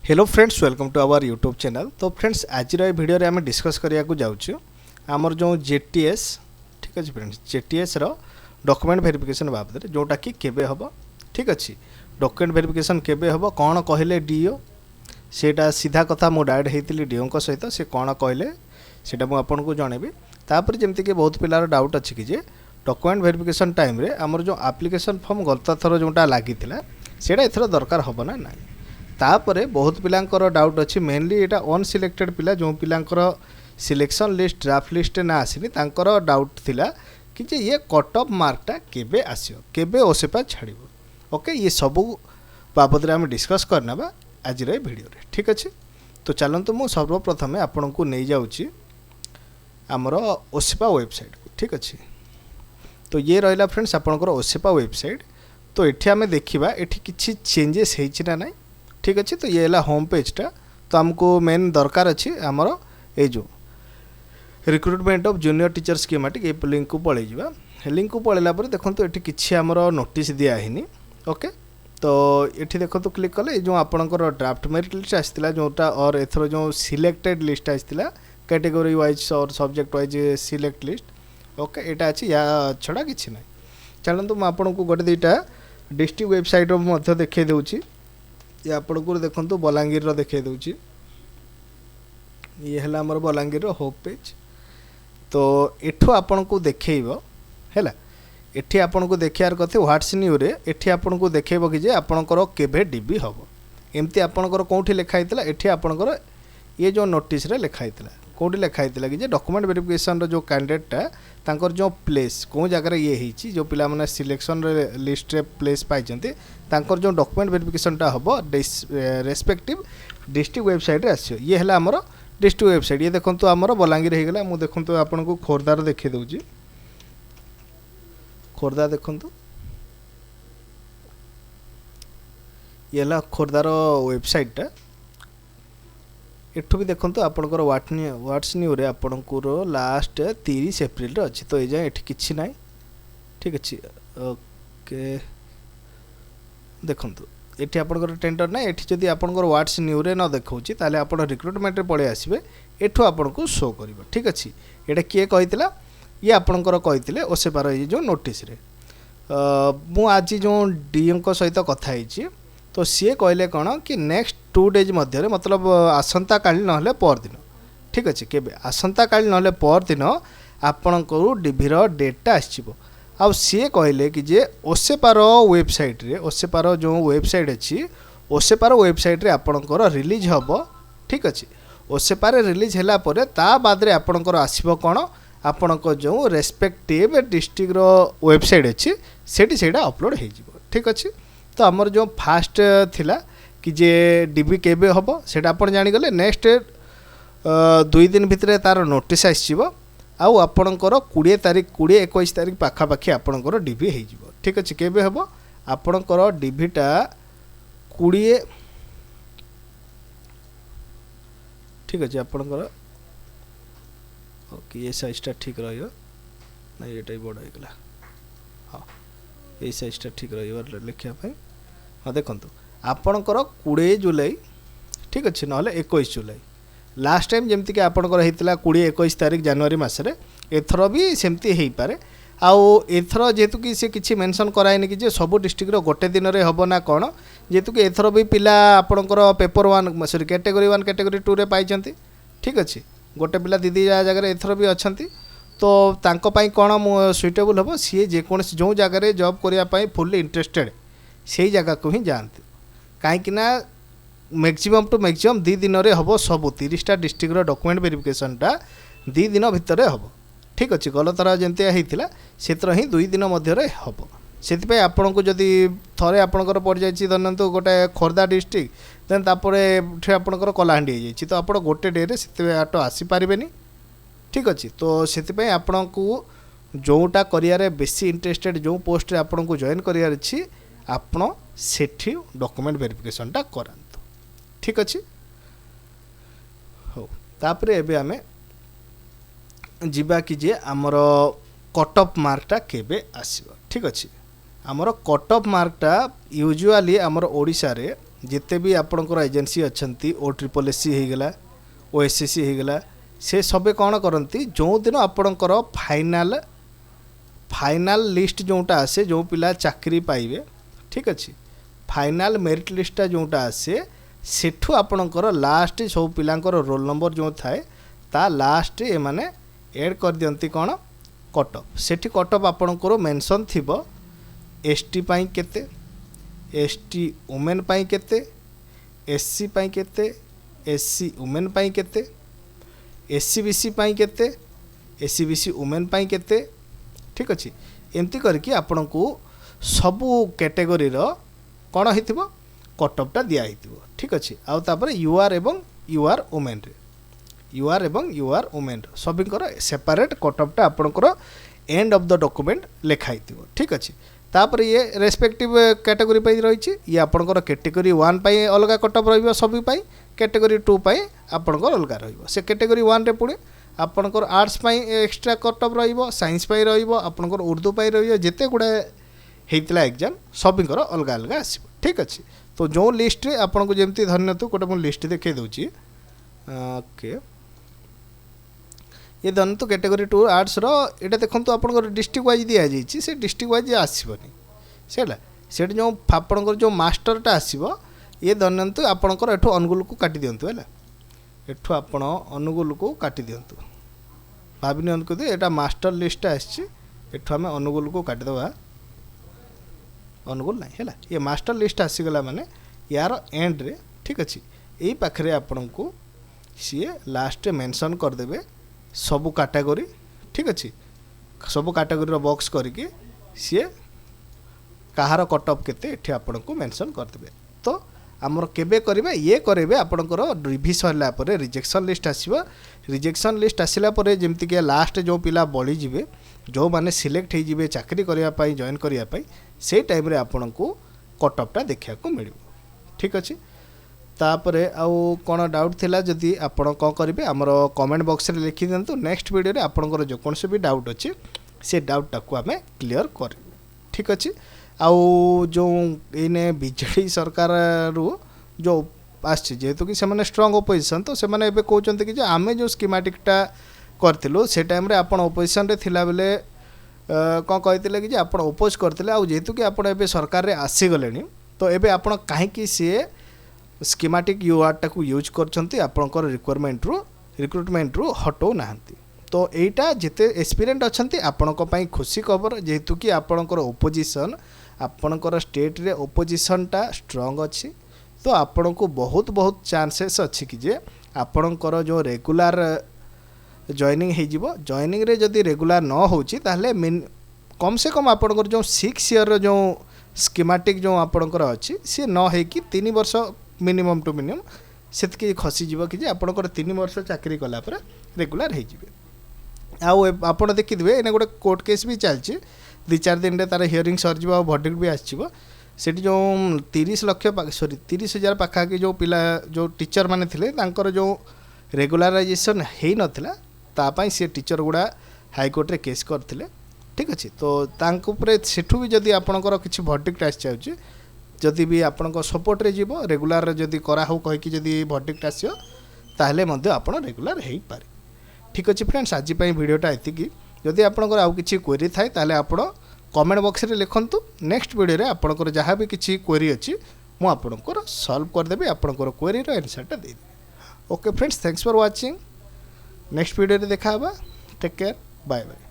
Hello friends welcome to our YouTube channel. तो friends आज video रे आम डिस्कस करिया को जाउछु आमर जो जेटीएस ठीक अच्छे फ्रेंड्स जेटीएस रो डॉक्यूमेंट वेरिफिकेशन बाबद जोटा कि केबे हबो ठीक अच्छे डॉक्यूमेंट वेरिफिकेशन केबे हबो कौन कहले डीओ सेटा सीधा कथा मु डायरेक्ट हेतिली डीओ को सहित से कौन कहले सेटा मु आपन को जणेबी तापर जेमति कि बहुत पिलार डाउट अछि कि जे डॉक्यूमेंट वेरिफिकेशन टाइम रे आमर जो एप्लिकेशन फॉर्म गलत थरो जोटा लागितिला सेटा एथरो दरकार हबो ना नाही तापरे बहुत पिलांकर डाउट अच्छी मेनली एटा अनसिलेक्टेड पिला जो पिलांकर सिलेक्शन लिस्ट ड्राफ्ट लिस्ट ना आसीनी तांकर डाउट थिला कि जे ये कट ऑफ मार्कटा केबे आसियो केबे ओसेपा छाड़िबो ओके ये सब बाबद रे हम डिस्कस करनबा आज रे वीडियो रे ठीक अछि। तो चलंतु मु सर्वप्रथमे आपन को नै जाउची हमर ओसेपा वेबसाइट को ठीक अछि। तो ये रहला फ्रेंड्स आपनकर ओसेपा वेबसाइट। तो एठी हमें देखिबा एठी किछि चेंजेस हेछि ना नै ठीक अच्छे। तो ये है होम पेजटा तो हमको मेन दरकार अच्छी आमर ये जो recruitment of junior teacher schematic ये लिंक को पलि जावा लिंक को पलैला देखो तो ये किसी आमर नोटिस दिखाही ओके। तो ये देखो तो क्लिक कले जो आपंकर ड्राफ्ट मेरिट लिस्ट आसाला जोटा और एथर जो सिलेक्टेड लिस्ट आसाला कैटेगरी वाइज और subject wise select list okay यहाँ अच्छी या छड़ा कि ना चलते मुझे आपको गोटे दुईटा डिस्ट्रिक्ट वेबसाइट देखा दूसरी ये आपण को देखो बलांगीर रो देखे दूची ये है आमर बलांगीर रो होम पेज। तो एठो आपण को देखैबो हैला एठी आपण को देखार कथे व्हाट्स न्यू रे एठी आपण को देखैबो कि जे आपणकर केबे डीबी हबो एमती आपणकर कोठी लिखा हितला एठी आपणकर ये जो नोटिस रे लिखा हितला कोठी लिखा हितला कि जे डॉक्यूमेंट वेरिफिकेशन रो जो कैंडिडेटटा तांकर जो प्लेस को जगह ये हिची जो पिला माने सिलेक्शन रे लिस्ट रे प्लेस पाई जंती तांकर जो डॉक्यूमेंट वेरिफिकेशनटा हबो रेस्पेक्टिव डिस्ट्रिक्ट वेबसाइट रे आसियो ये हला हमर डिस्ट्रिक्ट वेबसाइट। ये देखंतु हमर बलांगीर हे गेला मु देखंतु आपन को खोरदार देखि दउची खोरदा देखंतु ये हला खोरदार वेबसाइटटा एठु भी देखंतु आपनकर व्हाट्स न्यू रे आपनकर लास्ट 30 एप्रिल रे अछि। तो ए जाय एठी किछि नाही ठीक अछि ओके देखंतु एठी आपनकर टेंडर ना एठी जदि आपनकर व्हाट्स न्यू रे न देखौची ताले आपण रिक्रुटमेंट रे पळे आसीबे एठु आपनको शो करिवो ठीक अछि। एटा किए कहितला ये आपनकर कहितले ओसे पार ये जो नोटिस रे मु आज जो डीएम को सहित कथा हिची तो सी कहले कौन कि नेक्स्ट 2 डेज मध्य मतलब आसंता काली नहले पर दिन ठीक अच्छे केबे आसंता काली नहले पर दिन आपणकर डीभीर डेटा आसो आउ सी कहले कि जे ओसेपार वेबसाइट रे ओसेपार जो वेबसाइट अच्छी ओसेपार वेबसाइट रे आपणकर रिलीज हम ठीक अच्छे ओसेपार रिलीज है ता बाद रे आपणकर आसो कौन आपणकर जो रेस्पेक्टिव डिस्ट्रिक्ट वेबसाइट अच्छी सेठी अपलोड हो ठीक अच्छे। तो आमर जो फास्ट थिला कि जे डीबी केबे हबो सेटा आपण जानि गले नेक्स्ट 2 दिन भितरे तार नोटिस आसीबो आउ आपणकर 20 तारीख 21 तारीख पाखा पाखी आपणकर डीबी हे जिवो ठीक अछि। केबे हबो आपणकर डीबीटा 20 ठीक अछि आपणकर ओके ये साइजटा ठीक रहयो ना एटा बड़ हो गला हां ये साइजटा ठीक रहियो लिखिया पे हाँ देखो आपणकर 20 जुलाई ठीक अच्छे ना 21 जुलाई लास्ट टाइम जमती कि आपणकर होता 20-21 तारीख जनवरी मसरे एथर भी सेमती हो पारे आउ एथर जेहेतु कि सी किसी मेंशन कराइनि कि जे सब डिस्ट्रिक्ट गोटे दिन रे हबो ना कौन जेहेतु कि एथर भी पिला आपणकर पेपर 1 सॉरी कैटेगरी 1 कैटेगरी 2 रे पाइचंती ठीक अच्छे गोटे पिला दीदी जगह एथर भी अच्छी तो तांको पाई कौन सुइटेबल हम सी जेकोसी जो जगह जॉब करने फुल्ली इंटरेस्टेड से जगह को ही जाती कहीं मैक्सिमम टू मैक्सिमम 2 दिन रे हम सब 30टा डिस्ट्रिक्ट डॉक्यूमेंट वेरिफिकेशनटा 2 दिन भितर हम ठीक अच्छे गलत जमी होता से ही 2 दिन मध्य हम से आपन को जदि थे आपंकर पड़ जाए धरतु गोटे खोर्धा डिस्ट्रिक्ट देन आपंकर कलाहांडी हो तो आप गोटे डे से आट आसीपारे ठीक अच्छे। तो से आपण को जोटा करियारे बेसी इंटरेस्टेड जो पोस्ट आपन को जॉइन करियार अछि आपण सेठी डॉक्यूमेंट वेरिफिकेशनटा करांतु ठीक अच्छे। हो तापरे एबे आमे जिबा कि जे हमर कट ऑफ मार्कटा केबे आसीबो ठीक अच्छे। हमर कट ऑफ मार्कटा यूजुअली हमर ओडिसा रे जिते भी आपणकर एजेन्सी अच्छा OSSC होगला OSSC होगला से सबे कौन करती जो दिन आपणकर फाइनाल लिस्ट जोटा आसे जो पिला चाकरी पाइबे ठीक अच्छे फाइनाल मेरिट लिस्टा जोटा आसे सेठू आपणकर लास्ट सब पिलांकर रोल नंबर जो थाए ता लास्ट ए माने ऐड कर दियंती कौन कटअप सेठी कटअप आपणकर मेंशन थिबो ST पाई केते ST वुमेन पाई केते SC पाई केते SC वुमेन पाई केते SC BC पाई केते SC BC वुमेन पाई केते ठीक अच्छे एमती करके आपण को सबू कैटेगरी रो कौन होइथिबो कटअपटा दिया होइथिबो ठीक अच्छे आउ तापर UR एवं UR वुमेन रे UR एवं UR वुमेन सबिंकर सेपरेट कटअपटा आपणकर एंड ऑफ द डॉक्यूमेंट लिखा होइथिबो ठीक अच्छे तापर ये रेस्पेक्टिव कैटेगरी पाई रही ये आपणकर कैटेगरी 1 पाई अलग कटअप रहिबो सबी पाई कैटेगरी 2 पाई आपणकर अलग रहिबो से कैटेगरी 1 रे पुणी आपणकर आर्ट्स पाई एक्स्ट्रा कटअप रहिबो साइंस पाई रहिबो आपणकर उर्दू पाई रहिबो जेते गुडा हेतिला एग्जाम सबीकर अलग अलग आसीबो ठीक अच्छे तो जो लिस्ट रे आपनको जेमती धन्यतु गोटे मु लिस्ट देखै दउची ओके ये धन्यतु कैटेगरी 2 आर्ट्स रो एटा देखंतु आपनको डिस्ट्रिक्ट वाइज दिया जाईची से डिस्ट्रिक्ट वाइज आसीबनी सेला सेट जो आपनको जो मास्टरटा आसीबो ये धन्यतु आपनको एठो अनुगुल को काटी दियंतु हैला एठो आपण अनुगुल को काटी दियंतु भाबी नियंतु कि एटा मास्टर लिस्ट आछि एठो हमें अनुगुल को काटी दबा अनुगुल नहीं है ये मास्टर लिस्ट आसीगला माने यार एंड रे ठीक अच्छे यही पाखे आपण को सी लास्ट मेंशन करदे सबू कैटेगरी ठीक अच्छे सबू कैटेगरी बॉक्स करके सी कहार कटअप केते आपण को मेंशन करदे तो आमर केबे करिवे ये करेबे आपणकर रिविजन होला परे रिजेक्शन लिस्ट आसीबो रिजेक्शन लिस्ट आसिला परे जेमति के लास्ट जो पिला बळी जिवे जो माने सिलेक्ट हो जिवे चाकरी करिया पाई जॉइन करिया पाई से टाइम रे आपण को कटअपटा देखा को मिलिबो ठीक अछि तापरे आउ कोन डाउट थिला जदी आपण को करिवे हमर कमेंट बॉक्स रे लिखि देंतु नेक्स्ट वीडियो रे आपणकर जो कोनसे भी डाउट अछि से डाउट टाको हमें क्लियर कर ठीक अछि आउ जो इने बीजेडी सरकार रु जो आछि जेहेतु कि से स्ट्रांग ओपोजिशन तो से एबे कहउचंते कि जे आमे जो स्कीमेटिकटा करथिलु से टाइम रे आपण ओपोजिशन रे थिला बेले कौन कहते कि जे आपण ओपोज करथिले आउ जेहेतु कि आपण एबे सरकार रे आसी गलेनी तो एबे आपण काहे कि से स्कीमेटिक UR टाको यूज करछंती आपणकर रिक्रुटमेंट रु हटो नाहंती तो एटा जेते एक्सपीरियंस अछंती आपणक पई खुशी खबर जेहेतु कि आपणकर ओपोजिशन आपणकर स्टेट रे ओपोजिशनटा स्ट्रांग अछि तो आपण को बहुत बहुत चांसेस अच्छी कि जे आपणकर जो रेगुलर जॉइनिंग हो जिवो जॉइनिंग रे जदी रेगुलर न होची ताहले कम से कम आपणकर जो 6 ईयर जो स्कीमेटिक जो आपणकर अछि से न हे कि 3 वर्ष मिनिमम टू मिनिमम सेतकी खसी जिवो कि जे आपणकर 3 वर्ष चाकरी कला पर रेगुलर हो जिवे आउ आपण देखि दिबे एने गोटे कोर्ट केस भी चलची 2-4 दिन रे तार हियरिंग सर जिवो वर्डिक्ट भी आछिवो सेठी जो 30 हजार पाखा कि जो पिला जो टीचर माने थिले तांकर जो रेगुलराइजेशन हेई नथिला तापाई से टीचर गुड़ा हाईकोर्ट रे केस करथिले ठीक अच्छे तो तांको उपरे सेठू भी जदी आपणकर किछि वर्डिक्ट आसी जाउची जदी भी आपणको सपोर्ट रे जीवो रेगुलर रे जदी करा हो कहि कि जदी वर्डिक्ट आसियो ताहले मध्ये आपण रेगुलर हेई पारे ठीक अच्छे फ्रेंड्स आज पई वीडियोटा एतिकी जदी आपणकर आउ किछि क्वेरी थाए ताहले आपण कमेंट बॉक्स रे लिखंतु नेक्स्ट वीडियो रे आपणकर जहाँ भी किछि क्वेरी अछि मु आपणकर सॉल्व कर देबे आपणकर क्वेरी रो आंसरटा दे देबे okay friends thanks for watching next video रे देखा टेक केयर बाय बाय।